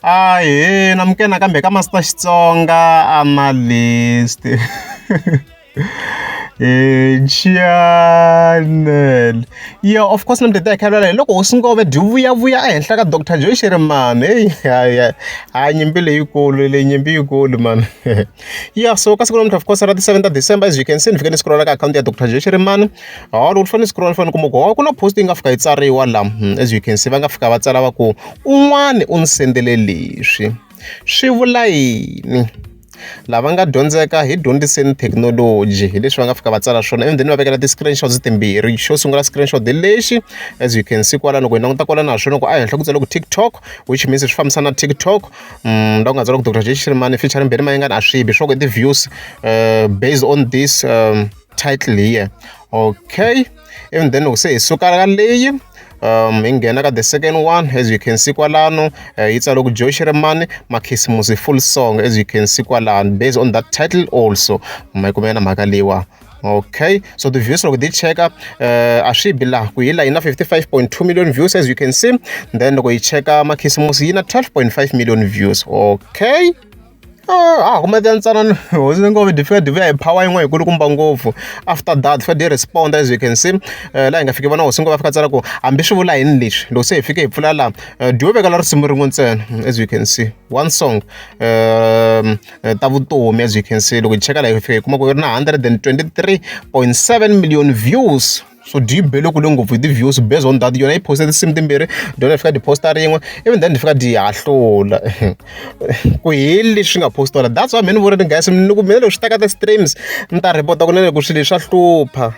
namukena kambe ka Master Xitsonga analyst. Channel. Yeah, of course, I'm the deck. Look, Osingove, do we have like Dr. Joe Shirimani? Nyimbile you call, Nyimbi gold man. Yeah, so of course, at the 7th of December, as you can see, if you can scroll like account Dr. Joe Shirimani, or would find scroll from Kumoko, kuna posting of Kaitsari Walam, as you can see, Vangafka Vatsalavako, one unsendele lishi. Shivulai. Lavanga donzeka hi dyondziseni technology hi leswi va nga fika va tsala swona and then va vekela ti-screenshots timbirhi xo sungula screenshot lexi as you can see kwala loko hi languta kwala na swona ku a henhla ku tsala ku TikTok which means swi fambisana na TikTok la ku nga tsala ku Dr Joe Shirimani featuring Benny Mayengani a swi bi swo ku ti-views based on this title here. Okay, and then loko se hi suka ka leyi ingena ka the second one as you can see kwalano itsalo ku Joe Shirimani makhisimusi full song as you can see kwalano based on that title also mayikumena mhaka lewa. Okay, so the views loko di check up ashibila ku hila ina 55.2 million views as you can see, then loko yi check makhisimusi ina 12.5 million views. Okay, power after that for the respond as you can see la nga fika vona Osingove fika tsala ku hambi swi vula yini lexi loko se hi fike hi pfula la dyiveka la risimu rin'we ntsena as you can see one song ta vutomi as you can see loko hi cheka la hi fika hi kuma ku ri na 123.7 million views. So do you belo kule ngopfu the views based on that yona I posted the sim timbere don't fika di posta rin'we even then fika di hahlola ku hili swi nga postola. That's why many word guys ni ku mele swi taka the streams ni ta report ku nele ku swilo swa hlupha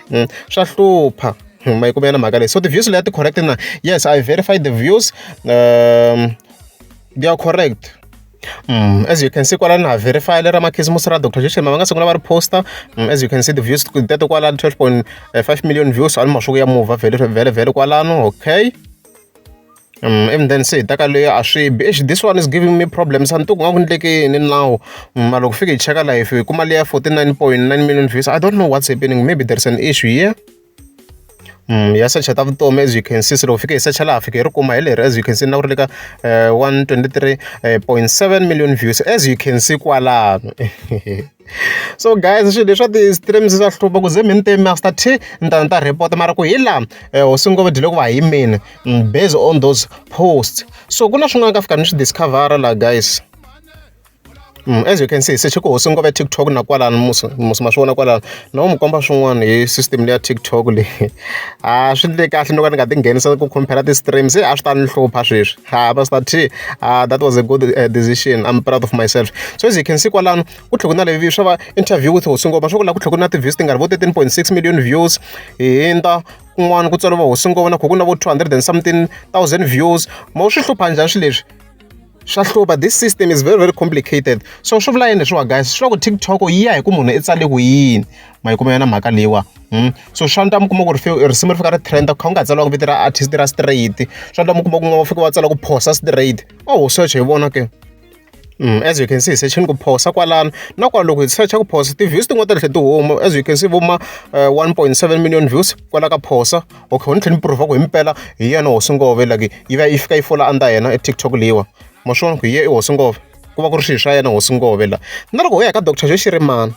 mayikumena mhaka leyi. So the views leti correct na yes I verified the views they are correct. As you can see kwala na verify lera makhisimusi ra Dr Joe Shirimani va nga sungula va ri poster as you can see the views teto kwala 12.5 million views ali mashuku ya mova vele kwalano. Okay, and then say taka leyi a swi bi this one is giving me problems antu ku nga ku ndlekeni now maloko fika hi cheka live kuma leya 49.9 million views. I don't know what's happening, maybe there's an issue here. Ya search ta vutomi as you can see so fika hi search la fika hi ri kuma hi as you can see na ku ri ka 123.7 million views as you can see kwalano. So guys swilo leswa ti-streams swa hlupha ku ze mi ni te master t ni ta report mara ku hi la Osingove dile ku va hi mina based on those posts. So ku na swin'wana ka fika ni swi discovera la guys. As you can see search ku Osingove TikTok na kwalano musi ma swona kwalano na mu komba swin'wana hi system leya TikTok leyi swi le kahle loko ni nga ti nghenisa ku compare ti-streams a swi ta ni hlupha sweswi Master T that was a good decision. I'm proud of myself. So as you can see kwalano ku tlhela ku na levi swa va interview with Osingove swa ku la ku tlhela ku na ti-views ti nga ri vo 13.6 million views hinda kun'wana ku tsariwa Osingove na ku na vo 200 and something thousand views. Ma swi hlupha njhani swi leswi swa hlupha. This system is very complicated. So swi vula yini leswiwa guys swi ku TikTok yi ya hi ku munhu i tsale ku yini mayikumena mhaka leyiwa. So swa nta mi kuma ku ri risimu ri fika ri trend kha u nga tsaliwa vito ra artist ra straight swa nta mi kuma ku nga fika va tsala ku phosa straight search hi vona ke. As you can see searching ku phosa kwalano na kwala loko hi search ku phosa ti-views tin'wana ta tlhe ti huma as you can see voma 1.7 million views kwala ka phosa. Okay ni tlhela ni prova ku himpela hi yena Osingove like yi va yi fika yi fola under yena TikTok leyiwa ma swona ku hi ye Osingove ku va ku ri swilo swa yena Osingove la na loko hi ya ka Dr Joe Shirimani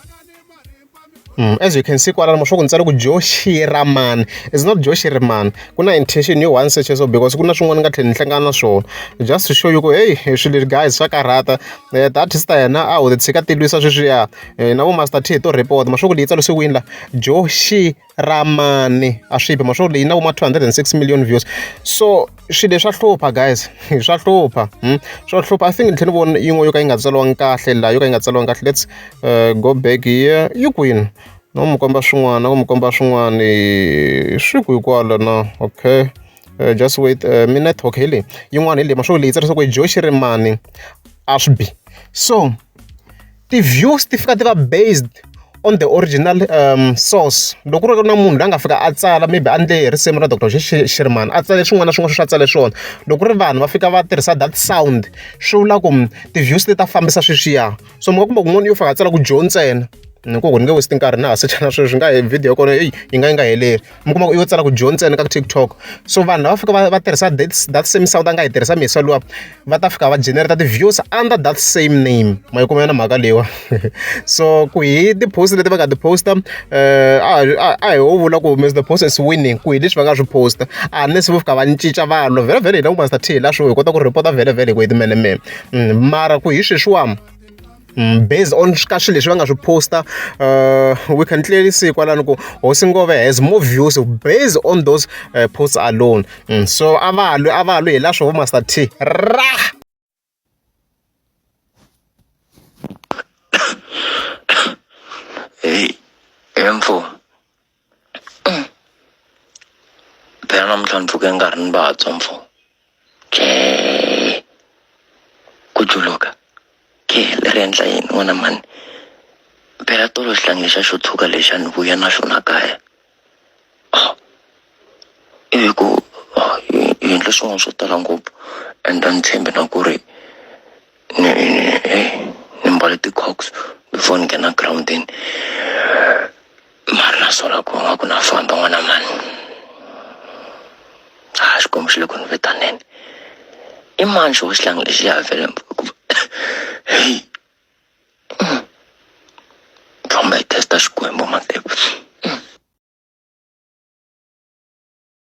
as you can see kwalano ma swa ku ni tsale ku Joe Shirimani is not Joe Shirimani. Ku na intention yo one search so because ku na swin'wana ni nga tlhela ni hlangana na swona just to show you ku hey swilo guys swa karhata the artist yena a ho tshika ti lwisa sweswiya na vo Master T to report ma swa ku leyi tsalisiwe wini la Joe Shirimani a swi bi ma swa ku leyi na vo ma 206 million views. So swilo swa hlupha guys swa hlupha swa hlupha. I think ni tlhela ni vona yin'we yo ka yi nga tsaliwanga kahle la yo ka yi nga tsaliwanga kahle. Let's go back here yi kwini na mu komba swin'wana swi ku hikwala na. Okay, just wait a minute. Okay leyi yin'wana hi leyi ma swa ku leyi tsarisiwa ku Joe Shirimani a swi bi. So ti-views ti fika ti va based on the original source. Loko ku ri na munhu la nga fika a tsala maybe a ndle hi risimu ra Dr Joe Shirimani a tsale swin'wana na swin'wana swa tsale swona loko ku ri vanhu va fika va tirhisa that sound swi vula ku ti-views ti ta fambisa sweswiya. So mi nga kuma kun'wana yo fika a tsala ku Joe ntsena ku ni nge waste nkarhi na ha sechana sweswi nga video kona yi nga heleri mi kuma ku yo tsala ku Joe ntsena ka TikTok. So vanhu lava fika va tirhisa that same sound a nga yi tirhisa mhisa luwa va ta fika va generate ti-views under that same name, ma yi kuma na mhaka leyiwa. So ku hi ti-post leti va nga ti-posta a hi ho vula ku the post is winning, ku hi leswi va nga swi posta unless vo fika va cinca vanhu vhele hi na ku Master T la swo hi kota ku report-a vhele ku hi timene mara ku hi sweswiwa based on ka swilo leswi va nga swi posta we can clearly see kwalano ku Hosi Ngove has more views based on those posts alone. So a va lwi hi la swo vo Master T ra hey emfo phela namhlanje mfuke nkarhi ni vatswa mfo ke ku juluka ke le ri endla yini n'wana mani phela tolo xihlangi xa xo tshuka lexi a ni vuya na xona kaya ivi ku hi endle swin'wana swo tala ngopfu and a ni tshembi na ku ri ni mbale ti-cox before ni nghena groundini mari naswona ku nga ku na famba n'wana mani xikwembu xi le ku ni vitaneni i mani xo xihlangi lexi ya vhele hey famba hi testa xikwembu mateko